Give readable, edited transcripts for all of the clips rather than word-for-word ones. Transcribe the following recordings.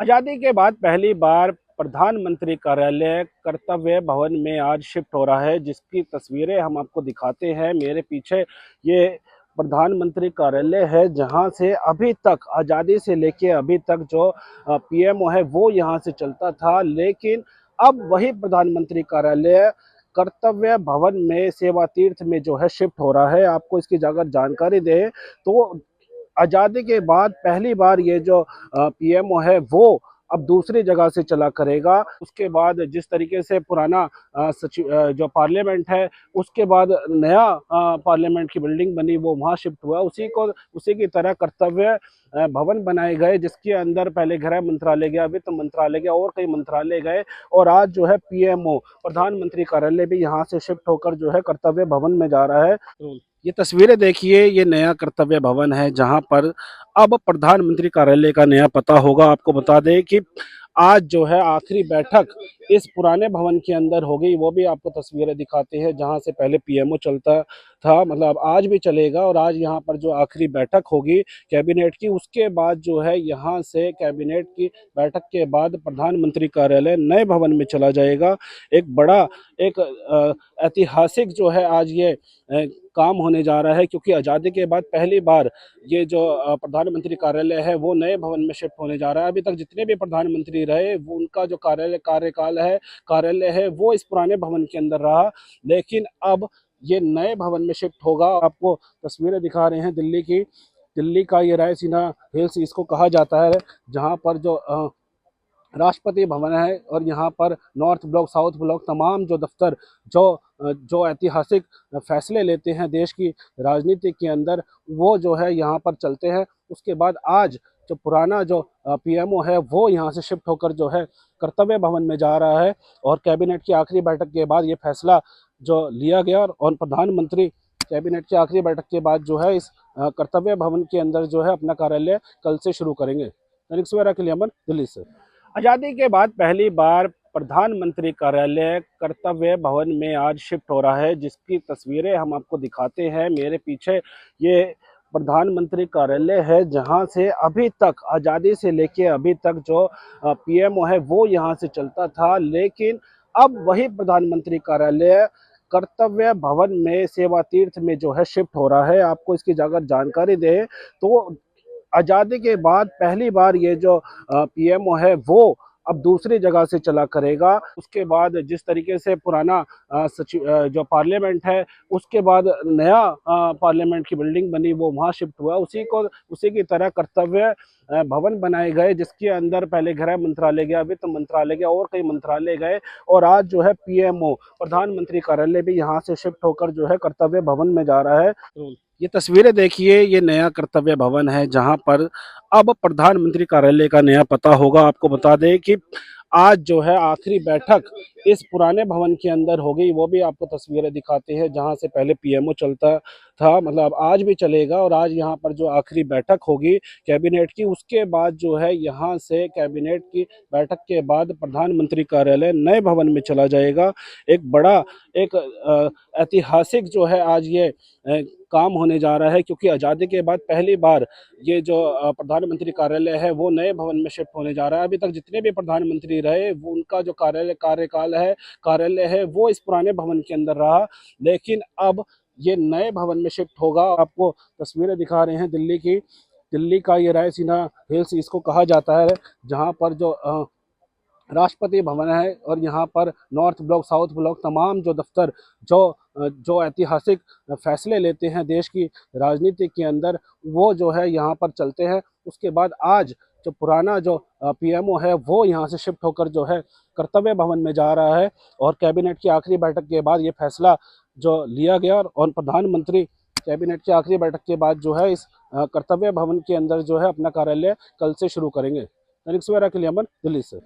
आज़ादी के बाद पहली बार प्रधानमंत्री कार्यालय कर्तव्य भवन में आज शिफ्ट हो रहा है, जिसकी तस्वीरें हम आपको दिखाते हैं। मेरे पीछे ये प्रधानमंत्री कार्यालय है, जहां से अभी तक आज़ादी से लेके अभी तक जो पीएमओ है वो यहां से चलता था, लेकिन अब वही प्रधानमंत्री कार्यालय कर्तव्य भवन में सेवा तीर्थ में जो है शिफ्ट हो रहा है। आपको इसकी अगर जानकारी दें तो आज़ादी के बाद पहली बार ये जो पीएमओ है वो अब दूसरी जगह से चला करेगा। उसके बाद जिस तरीके से पुराना जो पार्लियामेंट है, उसके बाद नया पार्लियामेंट की बिल्डिंग बनी वो वहाँ शिफ्ट हुआ। उसी की तरह कर्तव्य भवन बनाए गए, जिसके अंदर पहले गृह मंत्रालय गया, वित्त मंत्रालय गया और कई मंत्रालय गए। और आज जो है पीएमओ प्रधानमंत्री कार्यालय भी यहाँ से शिफ्ट होकर जो है कर्तव्य भवन में जा रहा है। ये तस्वीरें देखिए, ये नया कर्तव्य भवन है, जहां पर अब प्रधानमंत्री कार्यालय का नया पता होगा। आपको बता दें कि आज जो है आखिरी बैठक इस पुराने भवन के अंदर होगी। वो भी आपको तस्वीरें दिखाते हैं, जहां से पहले पीएमओ चलता था, मतलब आज भी चलेगा। और आज यहाँ पर जो आखिरी बैठक होगी कैबिनेट की, उसके बाद जो है यहाँ से कैबिनेट की बैठक के बाद प्रधानमंत्री कार्यालय नए भवन में चला जाएगा। एक बड़ा एक ऐतिहासिक जो है आज ये काम होने जा रहा है, क्योंकि आज़ादी के बाद पहली बार ये जो प्रधानमंत्री कार्यालय है वो नए भवन में शिफ्ट होने जा रहा है। अभी तक जितने भी प्रधानमंत्री रहे वो उनका जो कार्यालय है वो इस पुराने भवन के अंदर रहा, लेकिन अब ये नए भवन में शिफ्ट होगा। आपको तस्वीरें दिखा रहे हैं दिल्ली की। दिल्ली का ये रायसीना हिल्स इसको कहा जाता है, जहाँ पर जो राष्ट्रपति भवन है, और यहाँ पर नॉर्थ ब्लॉक, साउथ ब्लॉक, तमाम जो दफ्तर जो जो ऐतिहासिक फैसले लेते हैं देश की राजनीति के अंदर, वो जो है यहाँ पर चलते हैं। उसके बाद आज जो पुराना जो पीएमओ है वो यहाँ से शिफ्ट होकर जो है कर्तव्य भवन में जा रहा है। और कैबिनेट की आखिरी बैठक के बाद ये फैसला जो लिया गया, और प्रधानमंत्री कैबिनेट की आखिरी बैठक के बाद जो है इस कर्तव्य भवन के अंदर जो है अपना कार्यालय कल से शुरू करेंगे। दैनिक सवेरा के लिए अमन, दिल्ली से। आज़ादी के बाद पहली बार प्रधानमंत्री कार्यालय कर्तव्य भवन में आज शिफ्ट हो रहा है, जिसकी तस्वीरें हम आपको दिखाते हैं। मेरे पीछे ये प्रधानमंत्री कार्यालय है, जहां से अभी तक आज़ादी से लेके अभी तक जो पीएमओ है वो यहां से चलता था, लेकिन अब वही प्रधानमंत्री कार्यालय कर्तव्य भवन में सेवा तीर्थ में जो है शिफ्ट हो रहा है। आपको इसकी अगर जानकारी दें तो आज़ादी के बाद पहली बार ये जो पीएमओ है वो अब दूसरी जगह से चला करेगा। उसके बाद जिस तरीके से पुराना जो पार्लियामेंट है, उसके बाद नया पार्लियामेंट की बिल्डिंग बनी वो वहाँ शिफ्ट हुआ। उसी की तरह कर्तव्य भवन बनाए गए, जिसके अंदर पहले गृह मंत्रालय गया, वित्त मंत्रालय गया और कई मंत्रालय गए। और आज जो है पीएमओ प्रधानमंत्री कार्यालय भी यहाँ से शिफ्ट होकर जो है कर्तव्य भवन में जा रहा है। ये तस्वीरें देखिए, ये नया कर्तव्य भवन है, जहां पर अब प्रधानमंत्री कार्यालय का नया पता होगा। आपको बता दें कि आज जो है आखिरी बैठक इस पुराने भवन के अंदर होगी। वो भी आपको तस्वीरें दिखाते हैं, जहां से पहले पीएमओ चलता था, मतलब आज भी चलेगा। और आज यहाँ पर जो आखिरी बैठक होगी कैबिनेट की, उसके बाद जो है यहाँ से कैबिनेट की बैठक के बाद प्रधानमंत्री कार्यालय नए भवन में चला जाएगा। एक बड़ा एक ऐतिहासिक जो है आज ये काम होने जा रहा है, क्योंकि आज़ादी के बाद पहली बार ये जो प्रधानमंत्री कार्यालय है वो नए भवन में शिफ्ट होने जा रहा है। अभी तक जितने भी प्रधानमंत्री रहे वो उनका जो कार्यालय है वो इस पुराने भवन के अंदर रहा, लेकिन अब ये नए भवन में शिफ्ट होगा। आपको तस्वीरें दिखा रहे हैं दिल्ली की। दिल्ली का ये रायसीना हिल्स इसको कहा जाता है, जहाँ पर जो राष्ट्रपति भवन है, और यहाँ पर नॉर्थ ब्लॉक, साउथ ब्लॉक, तमाम जो दफ्तर जो ऐतिहासिक फैसले लेते हैं देश की राजनीति के अंदर, वो जो है यहाँ पर चलते हैं। उसके बाद आज जो पुराना जो पीएमओ है वो यहाँ से शिफ्ट होकर जो है कर्तव्य भवन में जा रहा है। और कैबिनेट की आखिरी बैठक के बाद ये फैसला जो लिया गया, और प्रधानमंत्री कैबिनेट की आखिरी बैठक के बाद जो है इस कर्तव्य भवन के अंदर जो है अपना कार्यालय कल से शुरू करेंगे। दैनिक सवेरा के लिए अमन, दिल्ली से।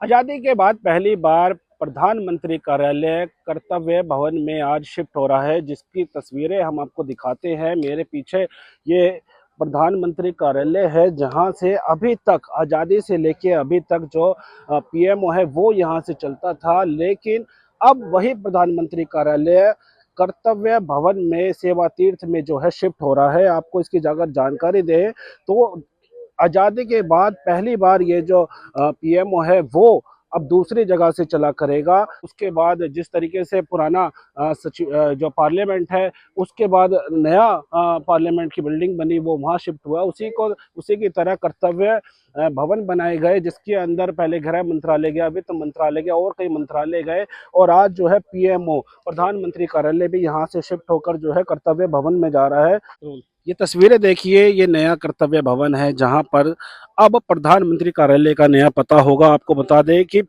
आज़ादी के बाद पहली बार प्रधानमंत्री कार्यालय कर्तव्य भवन में आज शिफ्ट हो रहा है, जिसकी तस्वीरें हम आपको दिखाते हैं। मेरे पीछे ये प्रधानमंत्री कार्यालय है, जहां से अभी तक आज़ादी से लेके अभी तक जो पीएमओ है वो यहां से चलता था, लेकिन अब वही प्रधानमंत्री कार्यालय कर्तव्य भवन में सेवा तीर्थ में जो है शिफ्ट हो रहा है। आपको इसकी अगर जानकारी दें तो आज़ादी के बाद पहली बार ये जो पीएमओ है वो अब दूसरी जगह से चला करेगा। उसके बाद जिस तरीके से पुराना जो पार्लियामेंट है, उसके बाद नया पार्लियामेंट की बिल्डिंग बनी वो वहाँ शिफ्ट हुआ। उसी की तरह कर्तव्य भवन बनाए गए, जिसके अंदर पहले गृह मंत्रालय गया, वित्त मंत्रालय गया और कई मंत्रालय गए। और आज जो है पीएमओ प्रधानमंत्री कार्यालय भी यहाँ से शिफ्ट होकर जो है कर्तव्य भवन में जा रहा है। ये तस्वीरें देखिए, ये नया कर्तव्य भवन है जहां पर अब प्रधानमंत्री कार्यालय का नया पता होगा। आपको बता दें कि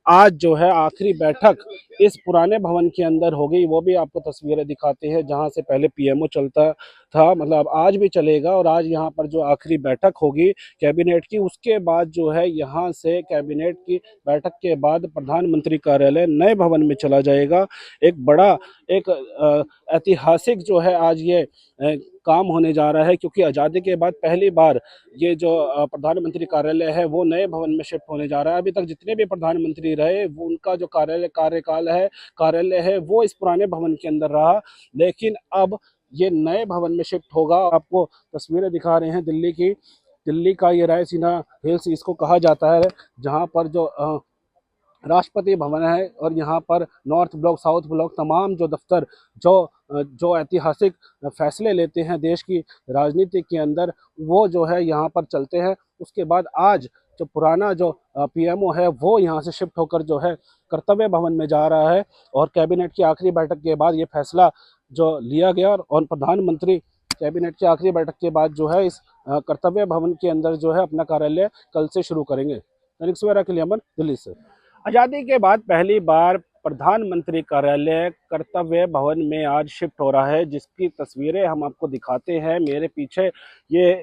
आज जो है आखिरी बैठक इस पुराने भवन के अंदर होगी, वो भी आपको तस्वीरें दिखाते हैं जहां से पहले पीएमओ चलता था, मतलब आज भी चलेगा। और आज यहाँ पर जो आखिरी बैठक होगी कैबिनेट की, उसके बाद जो है यहाँ से कैबिनेट की बैठक के बाद प्रधानमंत्री कार्यालय नए भवन में चला जाएगा। एक बड़ा एक ऐतिहासिक जो है आज ये काम होने जा रहा है, क्योंकि आज़ादी के बाद पहली बार ये जो प्रधानमंत्री कार्यालय है वो नए भवन में शिफ्ट होने जा रहा है। अभी तक जितने भी प्रधानमंत्री रहे वो उनका जो कार्यालय है वो इस पुराने भवन के अंदर रहा, लेकिन अब ये नए भवन में शिफ्ट होगा। आपको तस्वीरें दिखा रहे हैं दिल्ली का ये रायसीना हिल्स इसको कहा जाता है, जहाँ पर जो राष्ट्रपति भवन है और यहाँ पर नॉर्थ ब्लॉक, साउथ ब्लॉक, तमाम जो दफ्तर जो ऐतिहासिक फैसले लेते हैं देश की राजनीति के अंदर, वो जो है यहाँ पर चलते हैं। उसके बाद आज जो पुराना जो पीएमओ है वो यहाँ से शिफ्ट होकर जो है कर्तव्य भवन में जा रहा है। और कैबिनेट की आखिरी बैठक के बाद ये फैसला जो लिया गया, और प्रधानमंत्री कैबिनेट की आखिरी बैठक के बाद जो है इस कर्तव्य भवन के अंदर जो है अपना कार्यालय कल से शुरू करेंगे। दैनिक सवेरा के लिए अमन, दिल्ली से। आज़ादी के बाद पहली बार प्रधानमंत्री कार्यालय कर्तव्य भवन में आज शिफ्ट हो रहा है, जिसकी तस्वीरें हम आपको दिखाते हैं। मेरे पीछे ये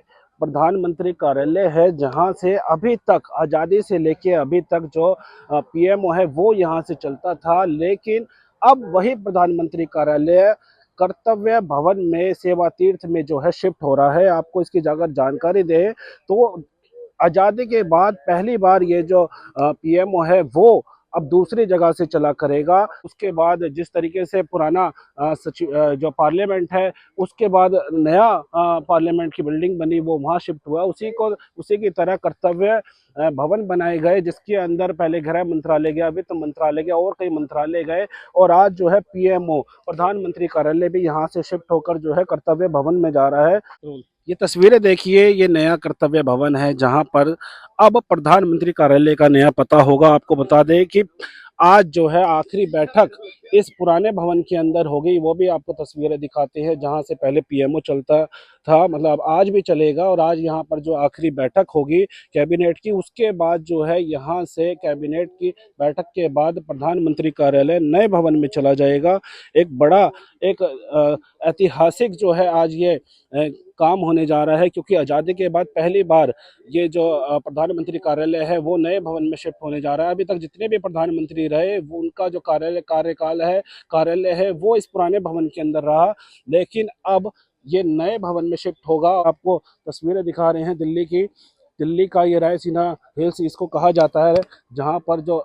प्रधानमंत्री कार्यालय है जहां से अभी तक आज़ादी से लेके अभी तक जो पीएमओ है वो यहां से चलता था, लेकिन अब वही प्रधानमंत्री कार्यालय कर्तव्य भवन में सेवा तीर्थ में जो है शिफ्ट हो रहा है। आपको इसकी अगर जानकारी दें तो आज़ादी के बाद पहली बार ये जो पीएमओ है वो अब दूसरी जगह से चला करेगा। उसके बाद जिस तरीके से पुराना जो पार्लियामेंट है, उसके बाद नया पार्लियामेंट की बिल्डिंग बनी वो वहाँ शिफ्ट हुआ। उसी की तरह कर्तव्य भवन बनाए गए, जिसके अंदर पहले गृह मंत्रालय गया, वित्त मंत्रालय गया और कई मंत्रालय गए। और आज जो है पीएमओ प्रधानमंत्री कार्यालय भी यहाँ से शिफ्ट होकर जो है कर्तव्य भवन में जा रहा है। ये तस्वीरें देखिए, ये नया कर्तव्य भवन है जहां पर अब प्रधानमंत्री कार्यालय का नया पता होगा। आपको बता दें कि आज जो है आखिरी बैठक इस पुराने भवन के अंदर होगी, वो भी आपको तस्वीरें दिखाते हैं जहां से पहले पीएमओ चलता था, मतलब आज भी चलेगा। और आज यहाँ पर जो आखिरी बैठक होगी कैबिनेट की, उसके बाद जो है यहाँ से कैबिनेट की बैठक के बाद प्रधानमंत्री कार्यालय नए भवन में चला जाएगा। एक बड़ा एक ऐतिहासिक जो है आज ये काम होने जा रहा है, क्योंकि आज़ादी के बाद पहली बार ये जो प्रधानमंत्री कार्यालय है वो नए भवन में शिफ्ट होने जा रहा है। अभी तक जितने भी प्रधानमंत्री रहे वो उनका जो कार्यालय है वो इस पुराने भवन के अंदर रहा, लेकिन अब ये नए भवन में शिफ्ट होगा। आपको तस्वीरें दिखा रहे हैं दिल्ली का ये रायसीना हिल्स इसको कहा जाता है, जहाँ पर जो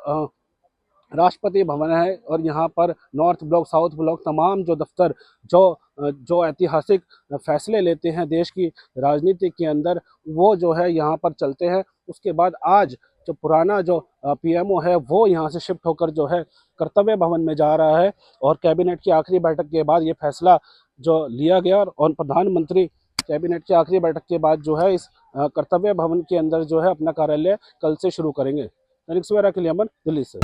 राष्ट्रपति भवन है और यहाँ पर नॉर्थ ब्लॉक, साउथ ब्लॉक, तमाम जो दफ्तर जो ऐतिहासिक फैसले लेते हैं देश की राजनीति के अंदर, वो जो है यहाँ पर चलते हैं। उसके बाद आज जो पुराना जो पीएमओ है वो यहाँ से शिफ्ट होकर जो है कर्तव्य भवन में जा रहा है। और कैबिनेट की आखिरी बैठक के बाद ये फैसला जो लिया गया, और प्रधानमंत्री कैबिनेट की आखिरी बैठक के बाद जो है इस कर्तव्य भवन के अंदर जो है अपना कार्यालय कल से शुरू करेंगे। दैनिक सवेरा के लिए अमन, दिल्ली से।